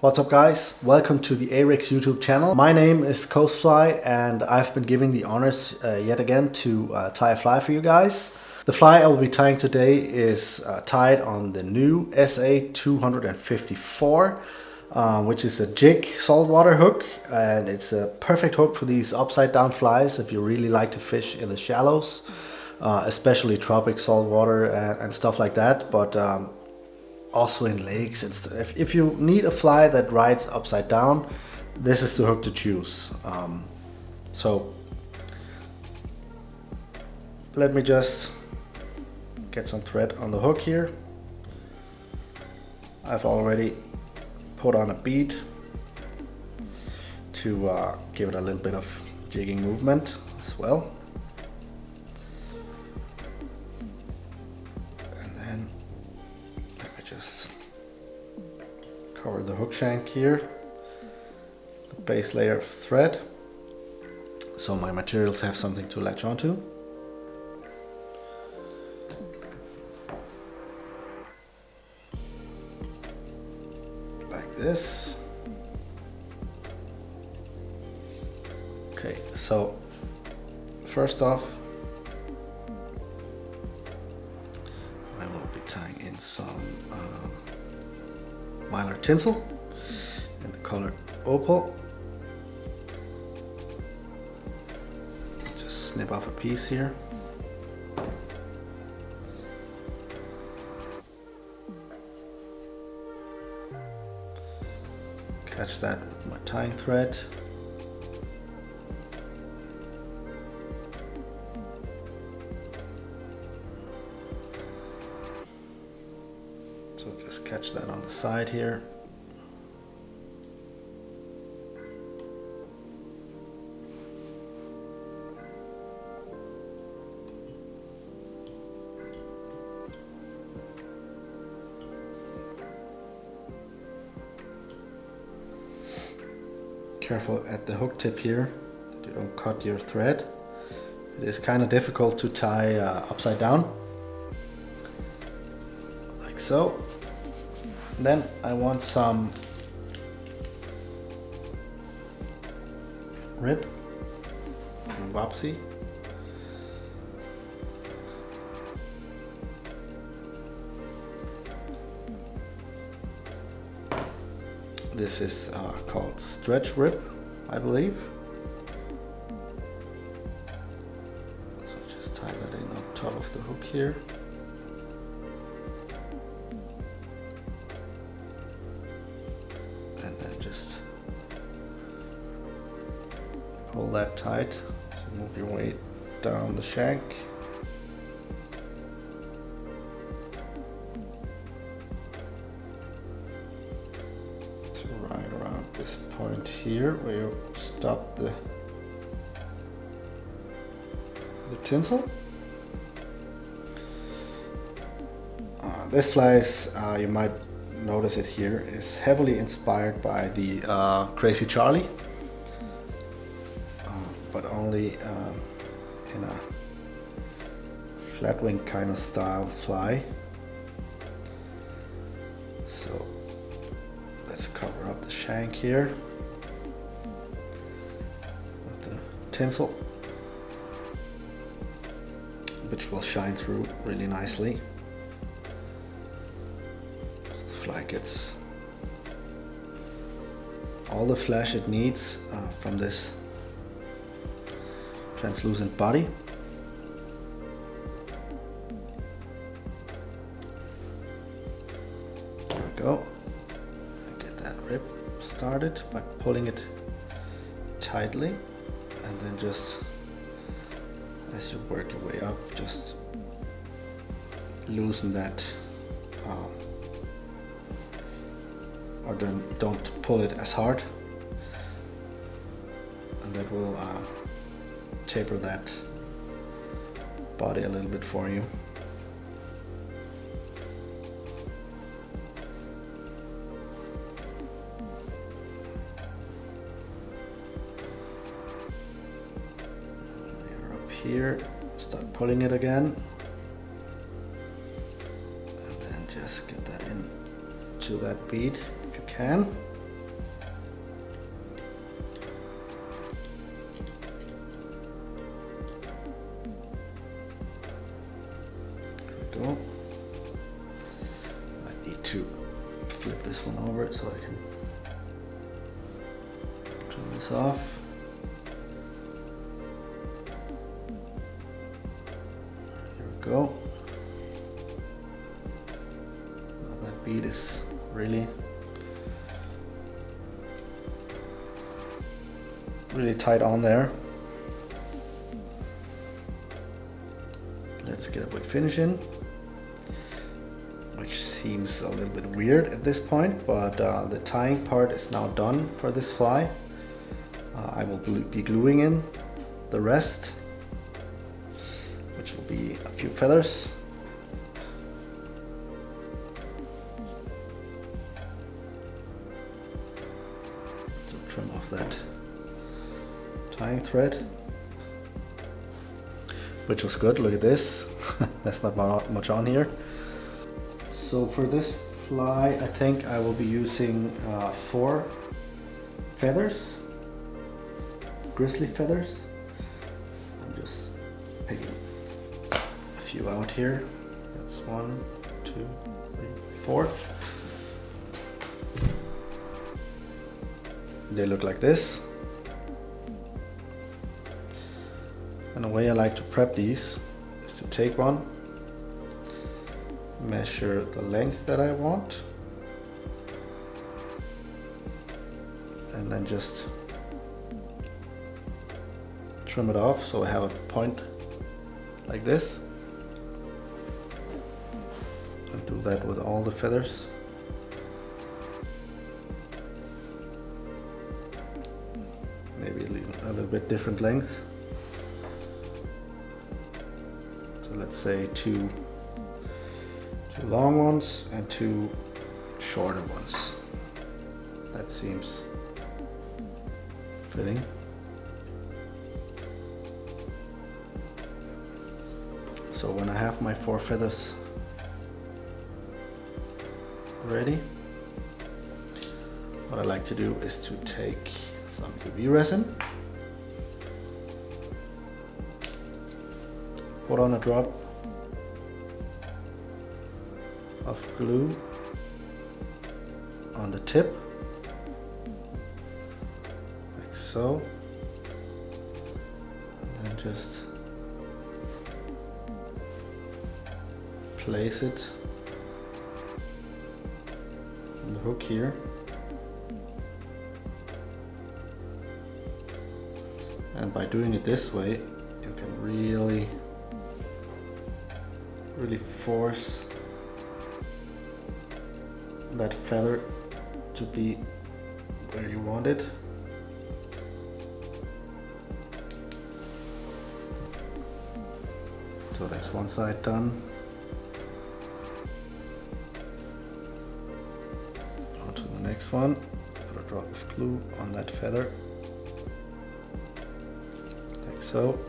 What's up guys, welcome to the Ahrex YouTube channel. My name is Coastfly and I've been given the honors yet again to tie a fly for you guys. The fly I will be tying today is tied on the new SA-254, which is a jig saltwater hook, and it's a perfect hook for these upside down flies if you really like to fish in the shallows, especially tropic saltwater and stuff like that, but also in lakes and stuff. If you need a fly that rides upside down, this is the hook to choose. So let me just get some thread on the hook here. I've already put on a bead to give it a little bit of jigging movement as well. Just cover the hook shank here, the base layer of thread, so my materials have something to latch onto. Like this. Okay, so first off, I will be tying in some mylar tinsel in the color opal. Just snip off a piece here. Catch that with my tying thread. So just catch that on the side here. Careful at the hook tip here that you don't cut your thread. It is kind of difficult to tie upside down, like so. Then I want some rib and wapsi. This is called stretch rib, I believe. So just tie that in on top of the hook here. And then just pull that tight. So move your weight down the shank. To right around this point here where you stop the tinsel. This fly is, you might notice it here, is heavily inspired by the Crazy Charlie, but only in a flatwing kind of style fly. So let's cover up the shank here with the tinsel, which will shine through really nicely. Fly gets all the flesh it needs from this translucent body. There we go. Get that rib started by pulling it tightly, and then just as you work your way up, just loosen that. Or then don't pull it as hard, and that will taper that body a little bit for you. You're up here, start pulling it again, and then just get that in to that bead if you can. so I can trim this off. Here we go. Now that bead is really tight on there. Let's get a big finish in, which seems a little bit weird at this point, but the tying part is now done for this fly. I will be gluing in the rest, which will be a few feathers. So trim off that tying thread, which was good. Look at this. That's not much on here. So for this fly, I think I will be using 4 feathers, grizzly feathers. I'm just picking a few out here. That's 1, 2, 3, 4. They look like this. And the way I like to prep these is to take one, measure the length that I want, and then just trim it off so I have a point like this. And do that with all the feathers. Maybe a little bit different lengths. So let's say two long ones and 2 shorter ones. That seems fitting. So when I have my 4 feathers ready, what I like to do is to take some UV-resin, put on a drop of glue on the tip, like so, and then just place it on the hook here. And by doing it this way, you can really force that feather to be where you want it. So that's one side done. On to the next one. Put a drop of glue on that feather, like so.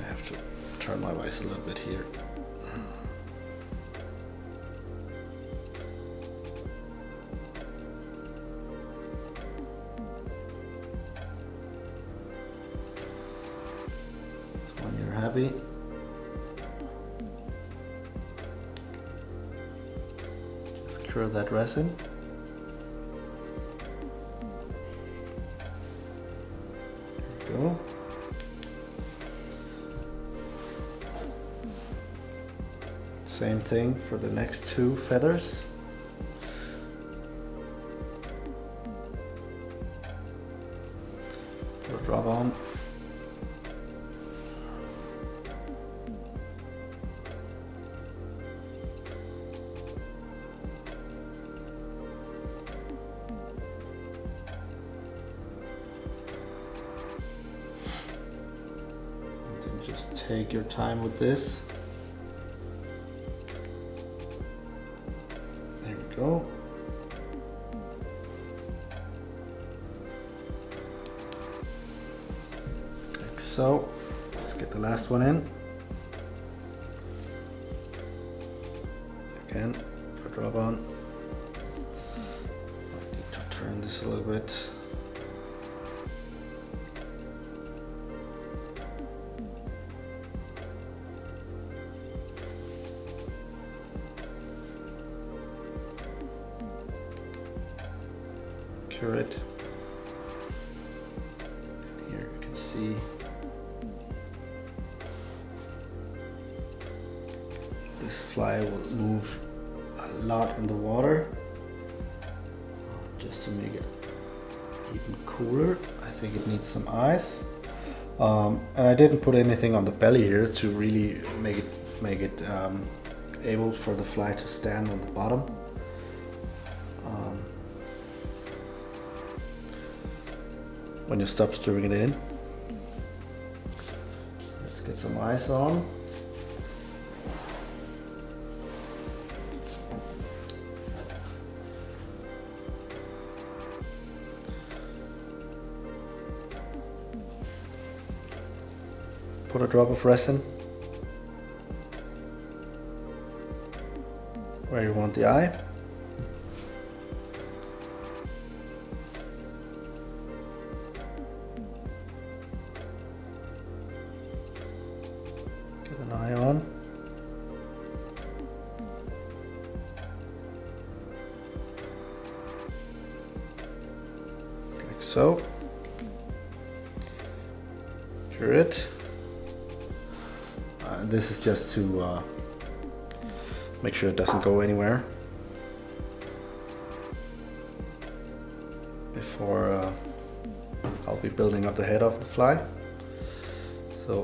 I have to turn my vise a little bit here. So when you're happy, just cure that resin. There we go. Same thing for the next 2 feathers. Put a drop on. And then just take your time with this. Go. Like so. Let's get the last one in. Again, put a drop on. I need to turn this a little bit. secure it. Here you can see this fly will move a lot in the water. Just to make it even cooler, I think it needs some ice. And I didn't put anything on the belly here to really make it able for the fly to stand on the bottom. When you stop stirring it in, let's get some ice on. Put a drop of resin where you want the eye. Get an eye on. Like so. Cure it. This is just to make sure it doesn't go anywhere before I'll be building up the head of the fly. So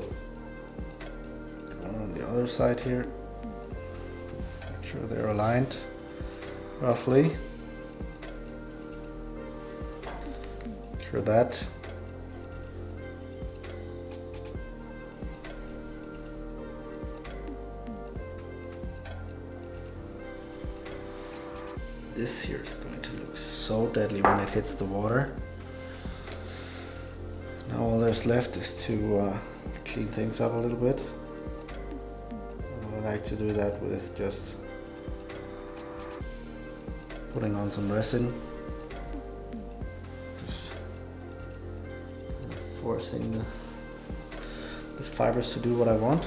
one on the other side here, make sure they're aligned roughly. Cure that. This here is going to look so deadly when it hits the water. Now all there's left is to clean things up a little bit. I like to do that with just putting on some resin. Just forcing the fibers to do what I want.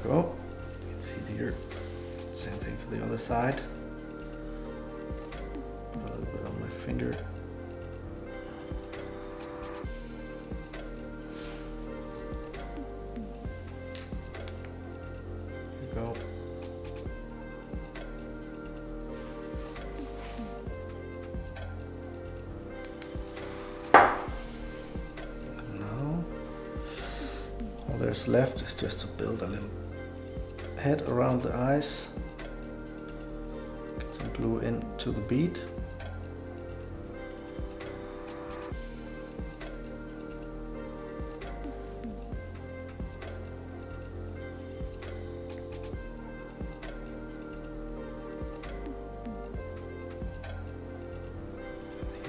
Go. You can see it here. Same thing for the other side. Put a little bit on my finger. There you go. And now all there's left is just to build a little head around the eyes. Get some glue into the bead.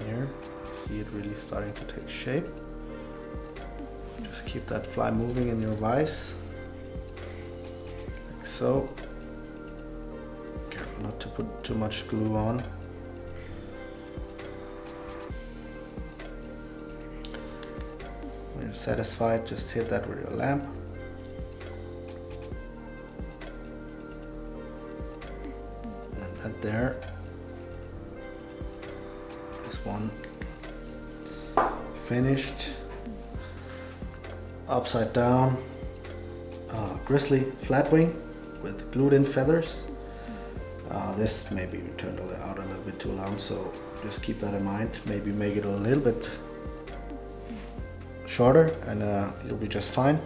Here, see it really starting to take shape. Just keep that fly moving in your vise. So, careful not to put too much glue on. When you're satisfied, just hit that with your lamp. And that there is one finished upside down Grizzly flatwing with glued in feathers. This maybe turned out a little bit too long, so just keep that in mind. Maybe make it a little bit shorter and you'll be just fine.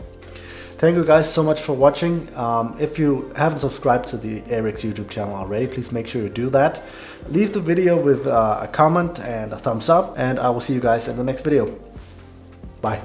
Thank you guys so much for watching. If you haven't subscribed to the Ahrex YouTube channel already, please make sure you do that. Leave the video with a comment and a thumbs up, and I will see you guys in the next video. Bye.